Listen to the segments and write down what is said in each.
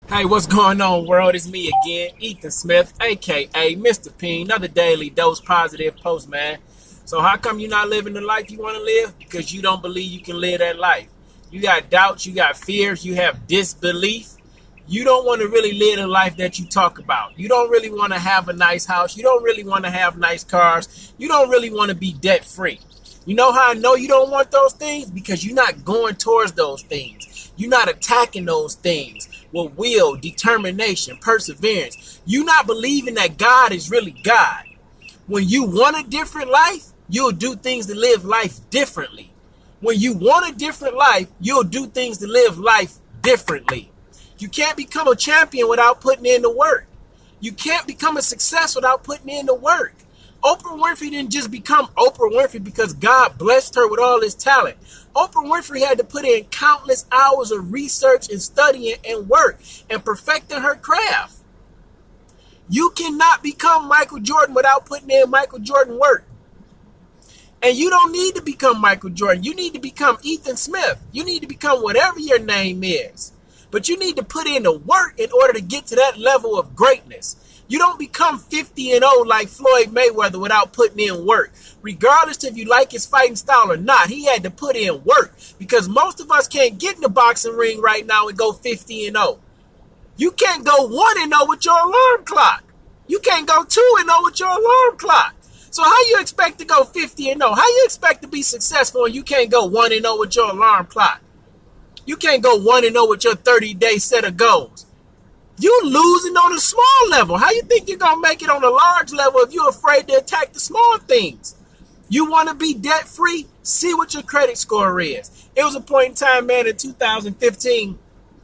Hey, what's going on, world? It's me again, Ethan Smith, aka Mr. P.I.E.N, another daily dose positive post, man. So how come you're not living the life you want to live? Because you don't believe you can live that life. You got doubts, you got fears, you have disbelief. You don't want to really live the life that you talk about. You don't really want to have a nice house. You don't really want to have nice cars. You don't really want to be debt free. You know how I know you don't want those things? Because you're not going towards those things. You're not attacking those things with will, determination, perseverance. You're not believing that God is really God. When you want a different life, you'll do things to live life differently. When you want a different life, you'll do things to live life differently. You can't become a champion without putting in the work. You can't become a success without putting in the work. Oprah Winfrey didn't just become Oprah Winfrey because God blessed her with all his talent. Oprah Winfrey had to put in countless hours of research and studying and work and perfecting her craft. You cannot become Michael Jordan without putting in Michael Jordan work. And you don't need to become Michael Jordan. You need to become Ethan Smith. You need to become whatever your name is. But you need to put in the work in order to get to that level of greatness. You don't become 50-0 like Floyd Mayweather without putting in work. Regardless if you like his fighting style or not, he had to put in work. Because most of us can't get in the boxing ring right now and go 50-0. You can't go 1-0 with your alarm clock. You can't go 2-0 with your alarm clock. So how you expect to go 50-0? How you expect to be successful when you can't go 1-0 with your alarm clock? You can't go 1-0 with your 30-day set of goals. You losing on a small level. How you think you're going to make it on a large level if you're afraid to attack the small things? You want to be debt free? See what your credit score is. It was a point in time, man, in 2015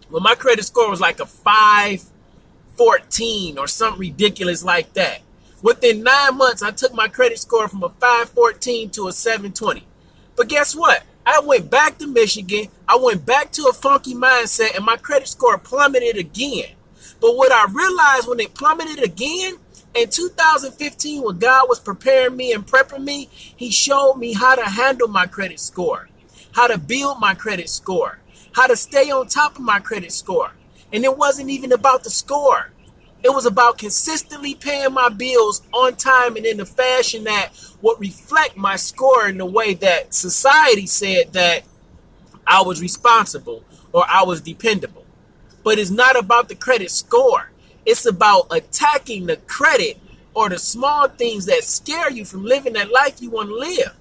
when my credit score was like a 514 or something ridiculous like that. Within 9 months, I took my credit score from a 514 to a 720. But guess what? I went back to Michigan. I went back to a funky mindset and my credit score plummeted again. But what I realized when it plummeted again, in 2015, when God was preparing me and prepping me, he showed me how to handle my credit score, how to build my credit score, how to stay on top of my credit score. And it wasn't even about the score. It was about consistently paying my bills on time and in a fashion that would reflect my score in the way that society said that I was responsible or I was dependable. But it's not about the credit score. It's about attacking the credit or the small things that scare you from living that life you want to live.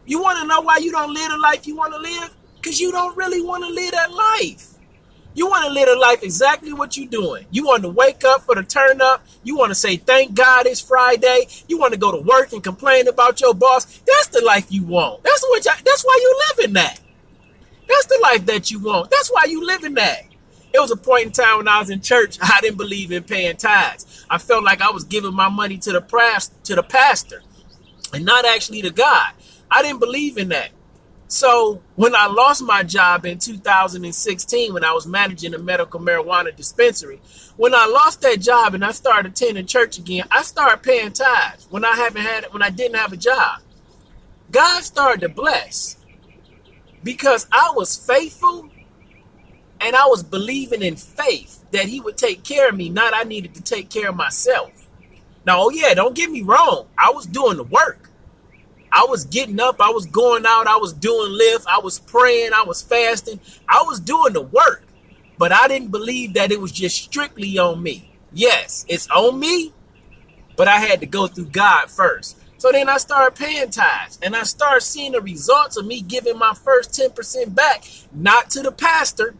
You want to know why you don't live the life you want to live? Because you don't really want to live that life. You want to live a life exactly what you're doing. You want to wake up for the turn up. You want to say, thank God it's Friday. You want to go to work and complain about your boss. That's the life you want. That's why you live in that. That's the life that you want. That's why you live in that. It was a point in time when I was in church, I didn't believe in paying tithes. I felt like I was giving my money to the pastor and not actually to God. I didn't believe in that. So when I lost my job in 2016, when I was managing a medical marijuana dispensary, when I lost that job and I started attending church again, I started paying tithes when I didn't have a job. God started to bless because I was faithful. And I was believing in faith that he would take care of me, not I needed to take care of myself. Now, oh yeah, don't get me wrong. I was doing the work. I was getting up. I was going out. I was doing lift. I was praying. I was fasting. I was doing the work. But I didn't believe that it was just strictly on me. Yes, it's on me, but I had to go through God first. So then I started paying tithes and I started seeing the results of me giving my first 10% back, not to the pastor,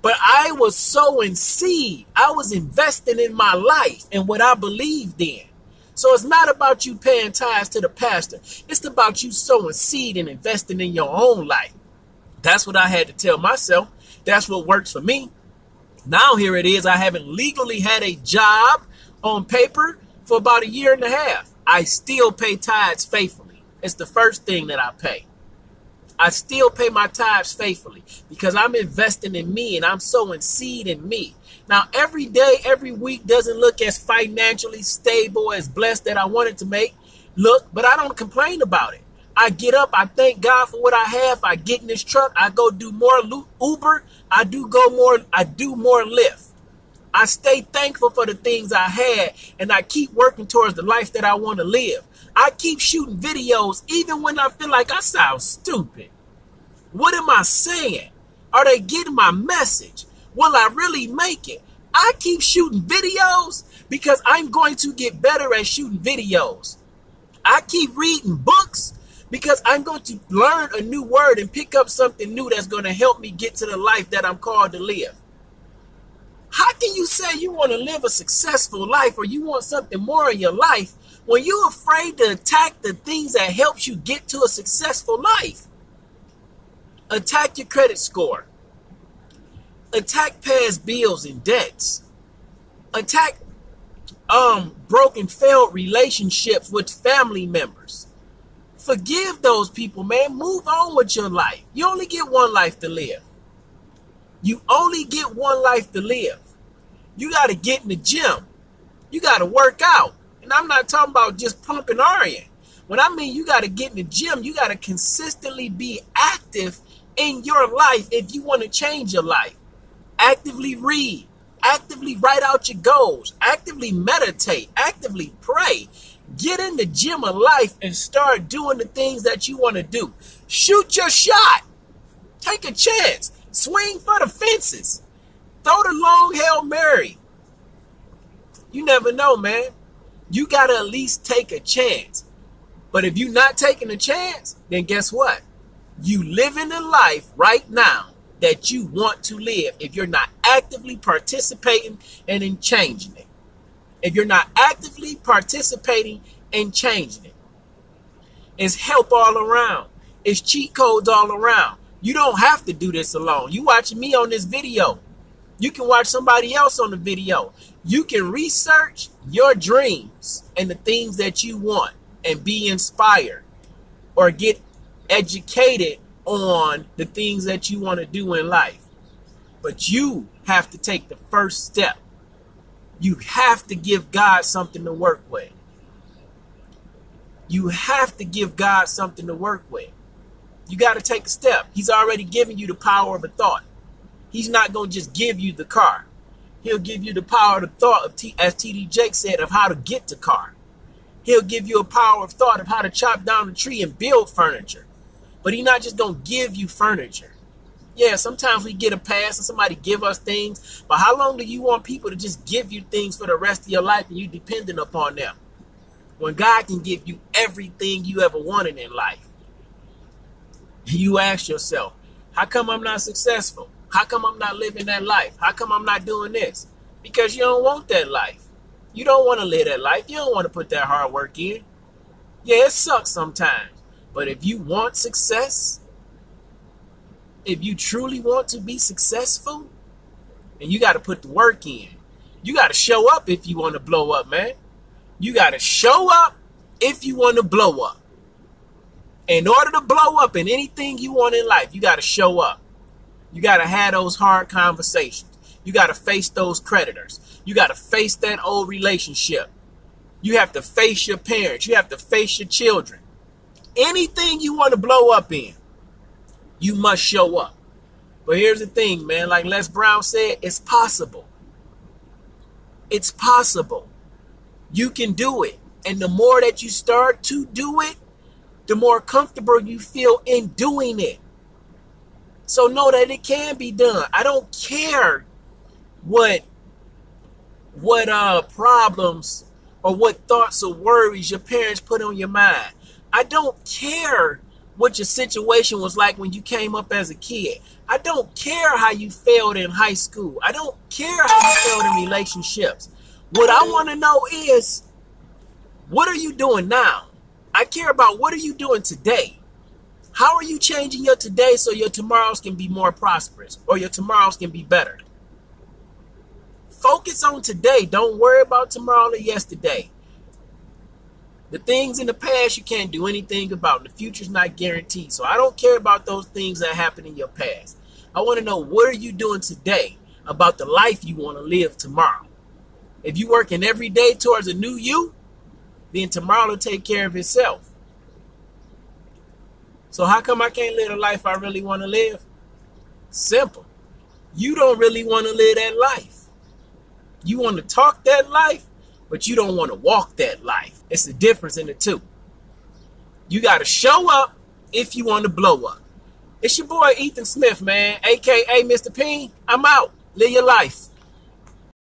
but I was sowing seed. I was investing in my life and what I believed in. So it's not about you paying tithes to the pastor. It's about you sowing seed and investing in your own life. That's what I had to tell myself. That's what works for me. Now here it is. I haven't legally had a job on paper for about 1.5 years. I still pay tithes faithfully. It's the first thing that I pay. I still pay my tithes faithfully because I'm investing in me and I'm sowing seed in me. Now, every day, every week doesn't look as financially stable, as blessed that I wanted to look, but I don't complain about it. I get up, I thank God for what I have. I get in this truck, I go do more Uber, I do more lift. I stay thankful for the things I had, and I keep working towards the life that I want to live. I keep shooting videos even when I feel like I sound stupid. What am I saying? Are they getting my message? Will I really make it? I keep shooting videos because I'm going to get better at shooting videos. I keep reading books because I'm going to learn a new word and pick up something new that's going to help me get to the life that I'm called to live. How can you say you want to live a successful life or you want something more in your life when you're afraid to attack the things that helps you get to a successful life? Attack your credit score. Attack past bills and debts. Attack broken, failed relationships with family members. Forgive those people, man. Move on with your life. You only get one life to live. You only get one life to live. You got to get in the gym. You got to work out. And I'm not talking about just pumping iron. When I mean you got to get in the gym, you got to consistently be active in your life if you want to change your life. Actively read. Actively write out your goals. Actively meditate. Actively pray. Get in the gym of life and start doing the things that you want to do. Shoot your shot. Take a chance. Swing for the fences. Throw the long Hail Mary. You never know, man. You got to at least take a chance. But if you're not taking a chance, then guess what? You living the life right now that you want to live if you're not actively participating and in changing it. If you're not actively participating and changing it. It's help all around. It's cheat codes all around. You don't have to do this alone. You watching me on this video. You can watch somebody else on the video. You can research your dreams and the things that you want and be inspired or get educated on the things that you want to do in life. But you have to take the first step. You have to give God something to work with. You have to give God something to work with. You got to take a step. He's already given you the power of a thought. He's not going to just give you the car. He'll give you the power of the thought, of as T.D. Jakes said, of how to get the car. He'll give you a power of thought of how to chop down a tree and build furniture. But he's not just going to give you furniture. Yeah, sometimes we get a pass and somebody give us things. But how long do you want people to just give you things for the rest of your life and you dependent upon them? When God can give you everything you ever wanted in life. You ask yourself, how come I'm not successful? How come I'm not living that life? How come I'm not doing this? Because you don't want that life. You don't want to live that life. You don't want to put that hard work in. Yeah, it sucks sometimes. But if you want success, if you truly want to be successful, then you got to put the work in. You got to show up if you want to blow up, man. You got to show up if you want to blow up. In order to blow up in anything you want in life, you got to show up. You got to have those hard conversations. You got to face those creditors. You got to face that old relationship. You have to face your parents. You have to face your children. Anything you want to blow up in, you must show up. But here's the thing, man. Like Les Brown said, it's possible. It's possible. You can do it. And the more that you start to do it, the more comfortable you feel in doing it. So know that it can be done. I don't care what problems or what thoughts or worries your parents put on your mind. I don't care what your situation was like when you came up as a kid. I don't care how you failed in high school. I don't care how you failed in relationships. What I want to know is, what are you doing now? I care about what are you doing today? How are you changing your today so your tomorrows can be more prosperous or your tomorrows can be better? Focus on today. Don't worry about tomorrow or yesterday. The things in the past you can't do anything about. The future's not guaranteed. So I don't care about those things that happened in your past. I want to know, what are you doing today about the life you want to live tomorrow? If you're working every day towards a new you, then tomorrow will take care of itself. So how come I can't live the life I really want to live? Simple. You don't really want to live that life. You want to talk that life, but you don't want to walk that life. It's the difference in the two. You got to show up if you want to blow up. It's your boy Ethan Smith, man, a.k.a. Mr. P.I.E.N. I'm out. Live your life.